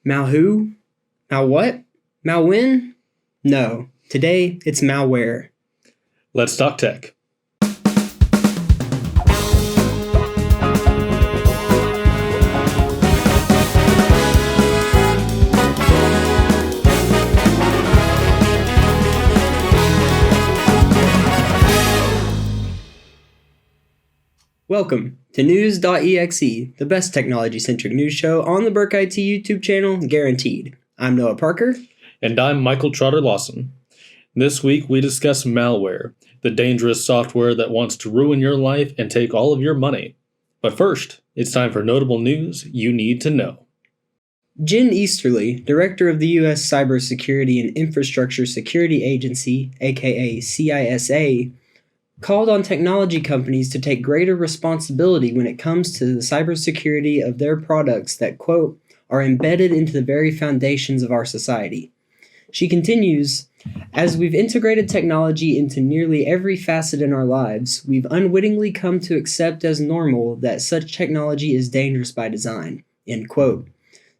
Mal who? Mal what? Mal when? No, today it's malware. Let's talk tech. Welcome to News.exe, the best technology-centric news show on the Burk IT YouTube channel, guaranteed. I'm Noah Parker. And I'm Michael Trotter-Lawson. This week we discuss malware, the dangerous software that wants to ruin your life and take all of your money. But first, it's time for notable news you need to know. Jen Easterly, director of the U.S. Cybersecurity and Infrastructure Security Agency, aka CISA, called on technology companies to take greater responsibility when it comes to the cybersecurity of their products that, quote, are embedded into the very foundations of our society. She continues, as we've integrated technology into nearly every facet in our lives, we've unwittingly come to accept as normal that such technology is dangerous by design, end quote.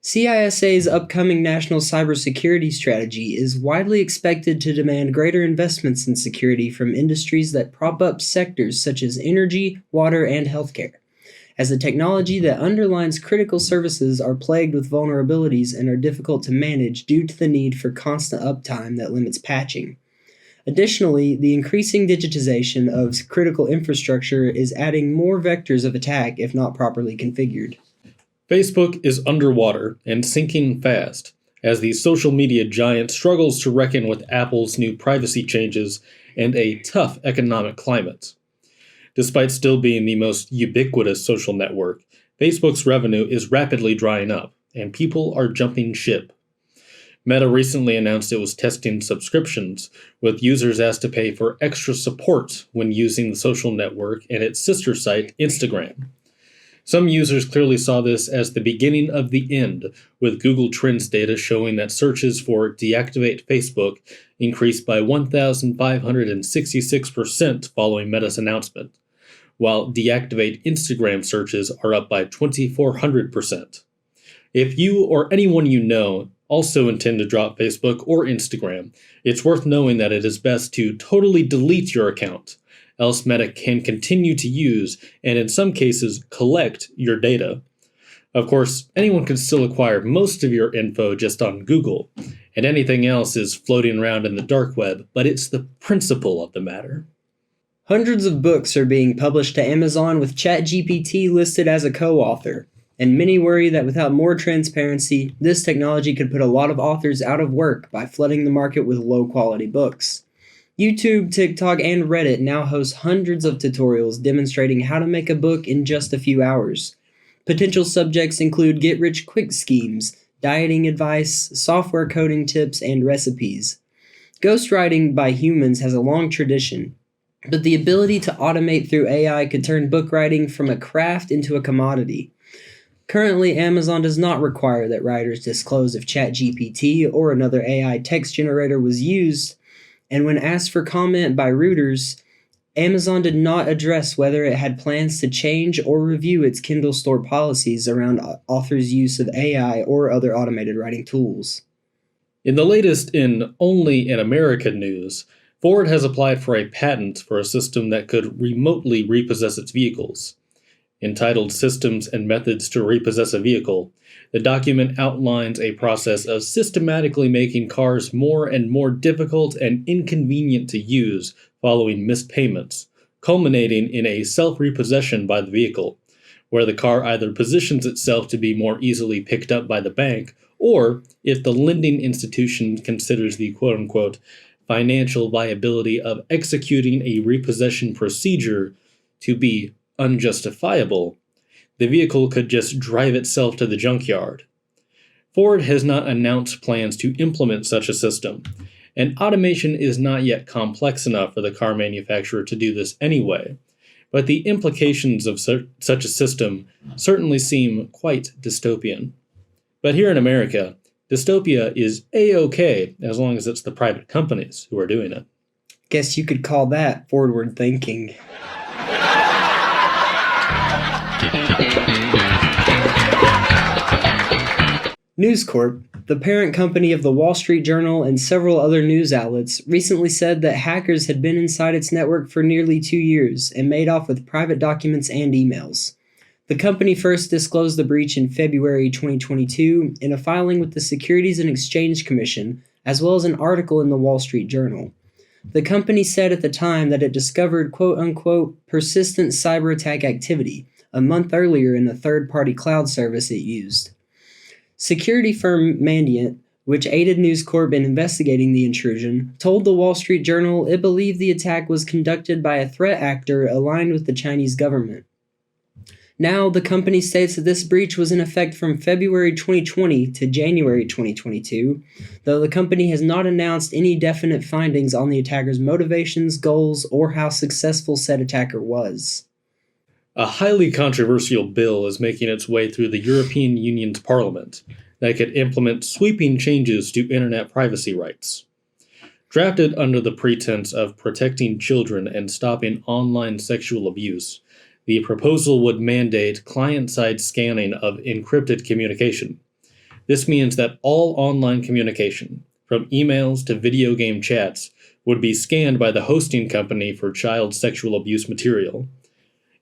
CISA's upcoming national cybersecurity strategy is widely expected to demand greater investments in security from industries that prop up sectors such as energy, water, and healthcare, as the technology that underlines critical services are plagued with vulnerabilities and are difficult to manage due to the need for constant uptime that limits patching. Additionally, the increasing digitization of critical infrastructure is adding more vectors of attack if not properly configured. Facebook is underwater and sinking fast as the social media giant struggles to reckon with Apple's new privacy changes and a tough economic climate. Despite still being the most ubiquitous social network, Facebook's revenue is rapidly drying up, and people are jumping ship. Meta recently announced it was testing subscriptions, with users asked to pay for extra support when using the social network and its sister site, Instagram. Some users clearly saw this as the beginning of the end, with Google Trends data showing that searches for deactivate Facebook increased by 1,566% following Meta's announcement, while deactivate Instagram searches are up by 2,400%. If you or anyone you know also intend to drop Facebook or Instagram, it's worth knowing that it is best to totally delete your account, else Meta can continue to use and in some cases collect your data. Of course, anyone can still acquire most of your info just on Google, and anything else is floating around in the dark web, but it's the principle of the matter. Hundreds of books are being published to Amazon with ChatGPT listed as a co-author, and many worry that without more transparency, this technology could put a lot of authors out of work by flooding the market with low-quality books. YouTube, TikTok, and Reddit now host hundreds of tutorials demonstrating how to make a book in just a few hours. Potential subjects include get-rich-quick schemes, dieting advice, software coding tips, and recipes. Ghostwriting by humans has a long tradition, but the ability to automate through AI could turn book writing from a craft into a commodity. Currently, Amazon does not require that writers disclose if ChatGPT or another AI text generator was used, and when asked for comment by Reuters, Amazon did not address whether it had plans to change or review its Kindle store policies around authors' use of AI or other automated writing tools. In the latest in Only in America news, Ford has applied for a patent for a system that could remotely repossess its vehicles. Entitled Systems and Methods to Repossess a Vehicle, the document outlines a process of systematically making cars more and more difficult and inconvenient to use following missed payments, culminating in a self-repossession by the vehicle, where the car either positions itself to be more easily picked up by the bank, or if the lending institution considers the quote-unquote financial viability of executing a repossession procedure to be unjustifiable, the vehicle could just drive itself to the junkyard. Ford has not announced plans to implement such a system, and automation is not yet complex enough for the car manufacturer to do this anyway, but the implications of such a system certainly seem quite dystopian. But here in America, dystopia is A-OK as long as it's the private companies who are doing it. Guess you could call that forward thinking. News Corp, the parent company of the Wall Street Journal and several other news outlets, recently said that hackers had been inside its network for nearly 2 years and made off with private documents and emails. The company first disclosed the breach in February 2022 in a filing with the Securities and Exchange Commission, as well as an article in the Wall Street Journal. The company said at the time that it discovered quote-unquote persistent cyber attack activity a month earlier in a third-party cloud service it used. Security firm Mandiant, which aided News Corp in investigating the intrusion, told the Wall Street Journal it believed the attack was conducted by a threat actor aligned with the Chinese government. Now, the company states that this breach was in effect from February 2020 to January 2022, though the company has not announced any definite findings on the attacker's motivations, goals, or how successful said attacker was. A highly controversial bill is making its way through the European Union's Parliament that could implement sweeping changes to internet privacy rights. Drafted under the pretense of protecting children and stopping online sexual abuse, the proposal would mandate client-side scanning of encrypted communication. This means that all online communication, from emails to video game chats, would be scanned by the hosting company for child sexual abuse material.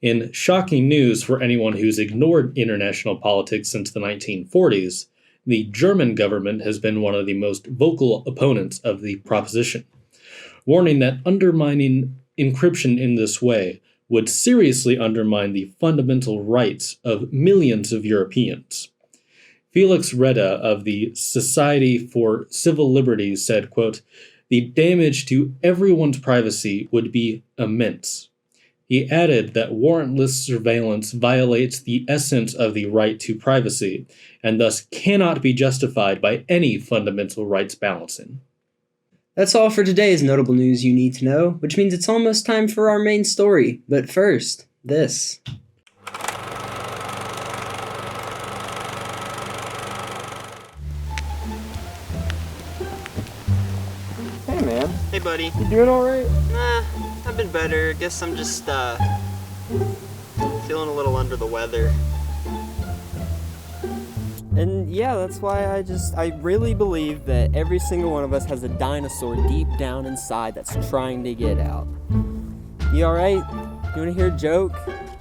In shocking news for anyone who's ignored international politics since the 1940s, the German government has been one of the most vocal opponents of the proposition, warning that undermining encryption in this way would seriously undermine the fundamental rights of millions of Europeans. Felix Reda of the Society for Civil Liberties said, quote, "The damage to everyone's privacy would be immense." He added that warrantless surveillance violates the essence of the right to privacy and thus cannot be justified by any fundamental rights balancing. That's all for today's notable news you need to know, which means it's almost time for our main story. But first, this. Hey man, Hey buddy. you doing alright? Nah, I've been better. Guess I'm just feeling a little under the weather. And yeah, that's why I really believe that every single one of us has a dinosaur deep down inside that's trying to get out. You alright? You wanna hear a joke?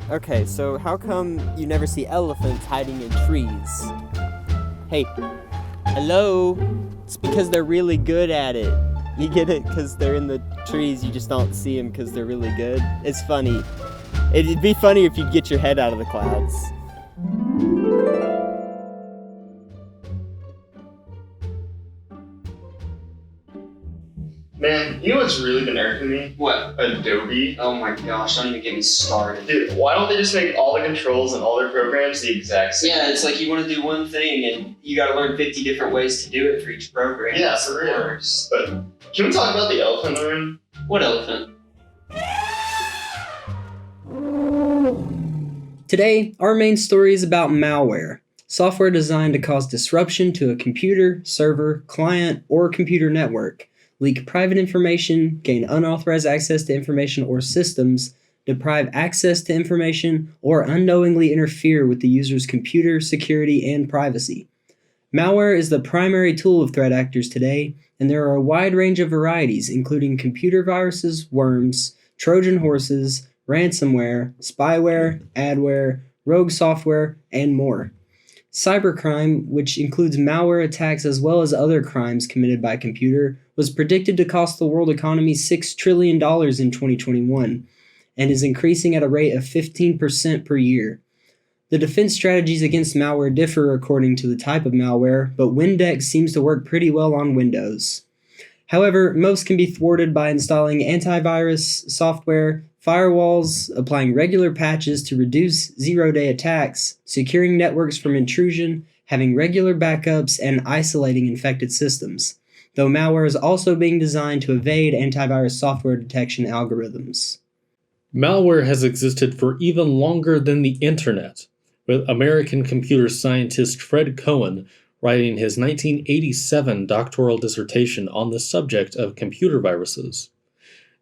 Okay, so how come you never see elephants hiding in trees? Hey, hello? It's because they're really good at it. You get it? Because they're in the trees, you just don't see them because they're really good. It's funny. It'd be funny if you'd get your head out of the clouds. Man, you know what's really been irking me? What? Adobe. Oh my gosh, don't even get me started. Dude, why don't they just make all the controls and all their programs the exact same? Yeah, it's like you want to do one thing and you gotta learn 50 different ways to do it for each program. Yeah, It's for the real. worst. But can we talk about the elephant in the room? What elephant? Today, our main story is about malware, software designed to cause disruption to a computer, server, client, or computer network, leak private information, gain unauthorized access to information or systems, deprive access to information, or unknowingly interfere with the user's computer, security, and privacy. Malware is the primary tool of threat actors today, and there are a wide range of varieties, including computer viruses, worms, Trojan horses, ransomware, spyware, adware, rogue software, and more. Cybercrime, which includes malware attacks as well as other crimes committed by computer, was predicted to cost the world economy $6 trillion in 2021 and is increasing at a rate of 15% per year. The defense strategies against malware differ according to the type of malware, but Windex seems to work pretty well on Windows. However, most can be thwarted by installing antivirus software, firewalls, applying regular patches to reduce zero-day attacks, securing networks from intrusion, having regular backups, and isolating infected systems, though malware is also being designed to evade antivirus software detection algorithms. Malware has existed for even longer than the internet, with American computer scientist Fred Cohen writing his 1987 doctoral dissertation on the subject of computer viruses.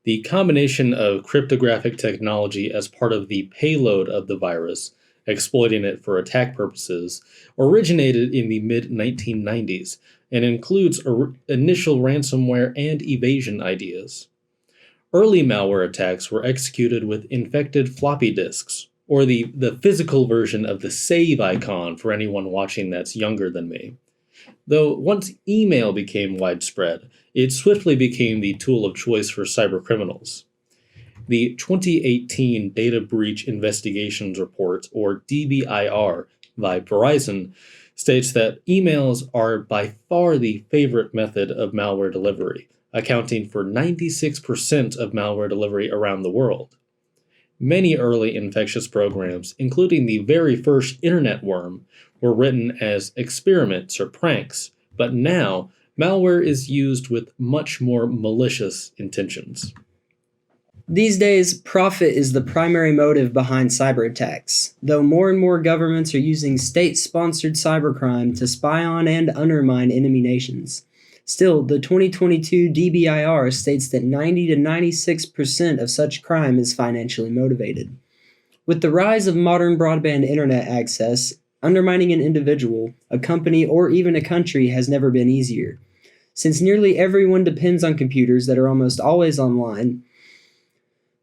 The combination of cryptographic technology as part of the payload of the virus, exploiting it for attack purposes, originated in the mid-1990s and includes initial ransomware and evasion ideas. Early malware attacks were executed with infected floppy disks, or the physical version of the save icon for anyone watching that's younger than me. Though once email became widespread, it swiftly became the tool of choice for cybercriminals. The 2018 Data Breach Investigations Report, or DBIR, by Verizon, states that emails are by far the favorite method of malware delivery, accounting for 96% of malware delivery around the world. Many early infectious programs, including the very first internet worm, were written as experiments or pranks, but now malware is used with much more malicious intentions. These days, profit is the primary motive behind cyber attacks, though more and more governments are using state-sponsored cybercrime to spy on and undermine enemy nations. Still, the 2022 DBIR states that 90 to 96% of such crime is financially motivated. With the rise of modern broadband internet access, undermining an individual, a company, or even a country has never been easier. Since nearly everyone depends on computers that are almost always online,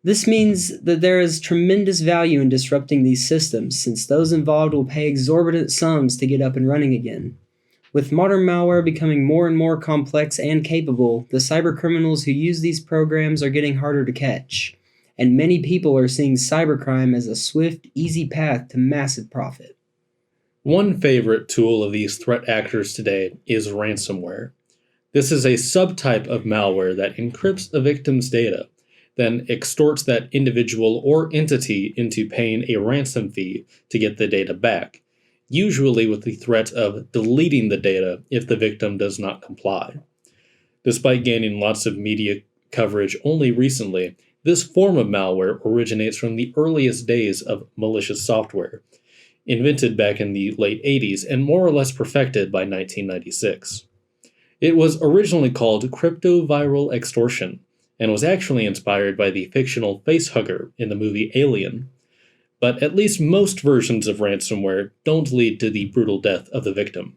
this means that there is tremendous value in disrupting these systems, since those involved will pay exorbitant sums to get up and running again. With modern malware becoming more and more complex and capable, the cybercriminals who use these programs are getting harder to catch, and many people are seeing cybercrime as a swift, easy path to massive profit. One favorite tool of these threat actors today is ransomware. This is a subtype of malware that encrypts a victim's data, then extorts that individual or entity into paying a ransom fee to get the data back, usually with the threat of deleting the data if the victim does not comply. Despite gaining lots of media coverage only recently, this form of malware originates from the earliest days of malicious software, invented back in the late 80s and more or less perfected by 1996. It was originally called cryptoviral extortion, and was actually inspired by the fictional facehugger in the movie Alien. But at least most versions of ransomware don't lead to the brutal death of the victim.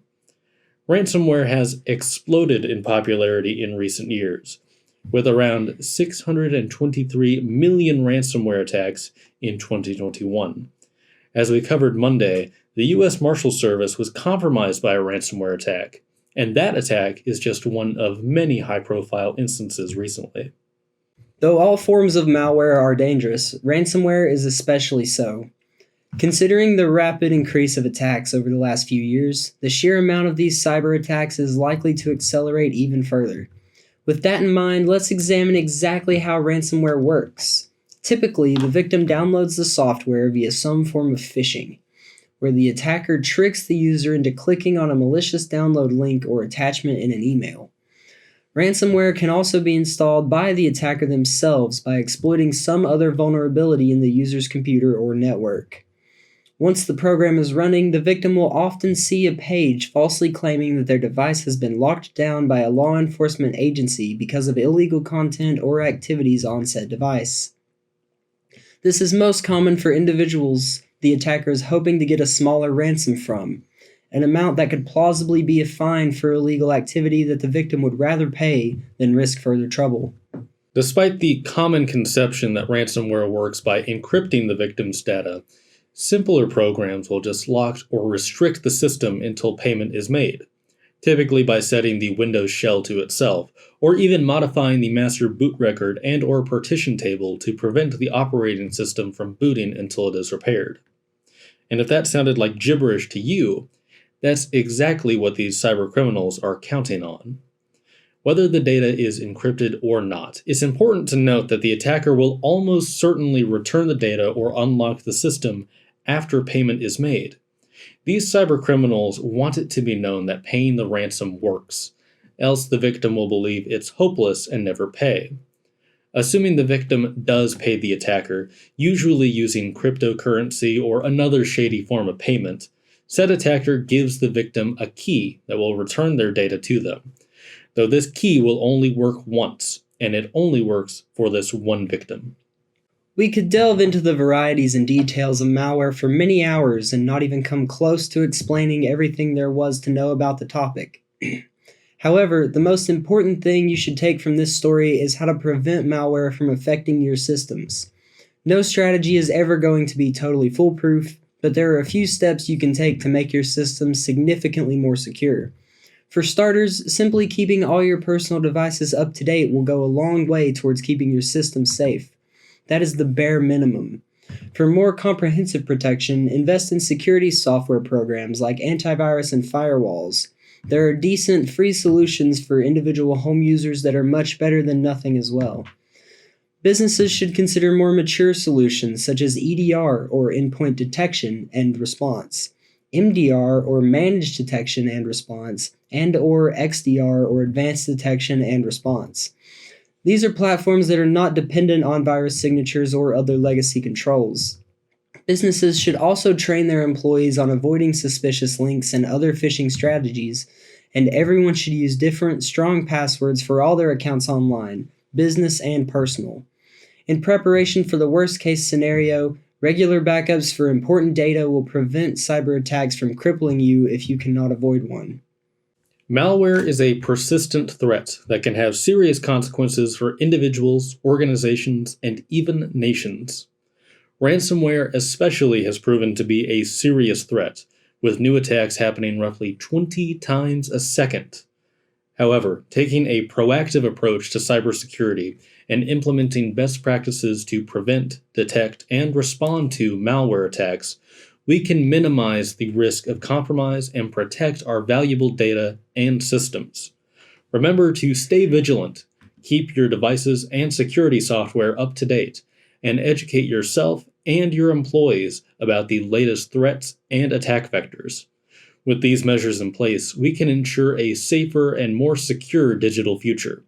Ransomware has exploded in popularity in recent years, with around 623 million ransomware attacks in 2021. As we covered Monday, the U.S. Marshal Service was compromised by a ransomware attack, and that attack is just one of many high-profile instances recently. Though all forms of malware are dangerous, ransomware is especially so. Considering the rapid increase of attacks over the last few years, the sheer amount of these cyber attacks is likely to accelerate even further. With that in mind, let's examine exactly how ransomware works. Typically, the victim downloads the software via some form of phishing, where the attacker tricks the user into clicking on a malicious download link or attachment in an email. Ransomware can also be installed by the attacker themselves by exploiting some other vulnerability in the user's computer or network. Once the program is running, the victim will often see a page falsely claiming that their device has been locked down by a law enforcement agency because of illegal content or activities on said device. This is most common for individuals the attacker is hoping to get a smaller ransom from, an amount that could plausibly be a fine for illegal activity that the victim would rather pay than risk further trouble. Despite the common conception that ransomware works by encrypting the victim's data, simpler programs will just lock or restrict the system until payment is made, typically by setting the Windows shell to itself, or even modifying the master boot record and or partition table to prevent the operating system from booting until it is repaired. And if that sounded like gibberish to you, that's exactly what these cybercriminals are counting on. Whether the data is encrypted or not, it's important to note that the attacker will almost certainly return the data or unlock the system after payment is made. These cybercriminals want it to be known that paying the ransom works, else the victim will believe it's hopeless and never pay. Assuming the victim does pay the attacker, usually using cryptocurrency or another shady form of payment, said attacker gives the victim a key that will return their data to them, though this key will only work once, and it only works for this one victim. We could delve into the varieties and details of malware for many hours and not even come close to explaining everything there was to know about the topic. However, the most important thing you should take from this story is how to prevent malware from affecting your systems. No strategy is ever going to be totally foolproof, but there are a few steps you can take to make your systems significantly more secure. For starters, simply keeping all your personal devices up to date will go a long way towards keeping your system safe. That is the bare minimum. For more comprehensive protection, invest in security software programs like antivirus and firewalls. There are decent free solutions for individual home users that are much better than nothing as well. Businesses should consider more mature solutions such as EDR or endpoint detection and response, MDR or managed detection and response, and or XDR or advanced detection and response. These are platforms that are not dependent on virus signatures or other legacy controls. Businesses should also train their employees on avoiding suspicious links and other phishing strategies, and everyone should use different, strong passwords for all their accounts online, business and personal. In preparation for the worst-case scenario, regular backups for important data will prevent cyber attacks from crippling you if you cannot avoid one. Malware is a persistent threat that can have serious consequences for individuals, organizations, and even nations. Ransomware especially has proven to be a serious threat, with new attacks happening roughly 20 times a second. However, taking a proactive approach to cybersecurity and implementing best practices to prevent, detect, and respond to malware attacks, we can minimize the risk of compromise and protect our valuable data and systems. Remember to stay vigilant, keep your devices and security software up to date, and educate yourself and your employees about the latest threats and attack vectors. With these measures in place, we can ensure a safer and more secure digital future.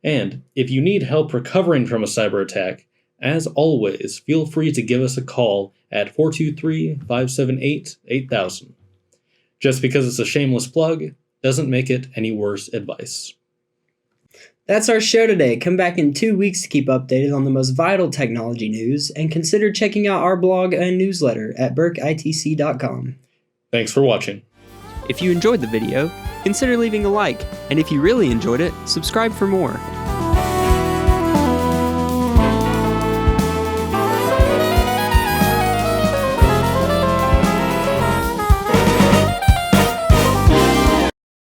And if you need help recovering from a cyber attack, as always, feel free to give us a call at 423-578-8000. Just because it's a shameless plug doesn't make it any worse advice. That's our show today. Come back in 2 weeks to keep updated on the most vital technology news, and consider checking out our blog and newsletter at burkitc.com. Thanks for watching. If you enjoyed the video, consider leaving a like, and if you really enjoyed it, subscribe for more.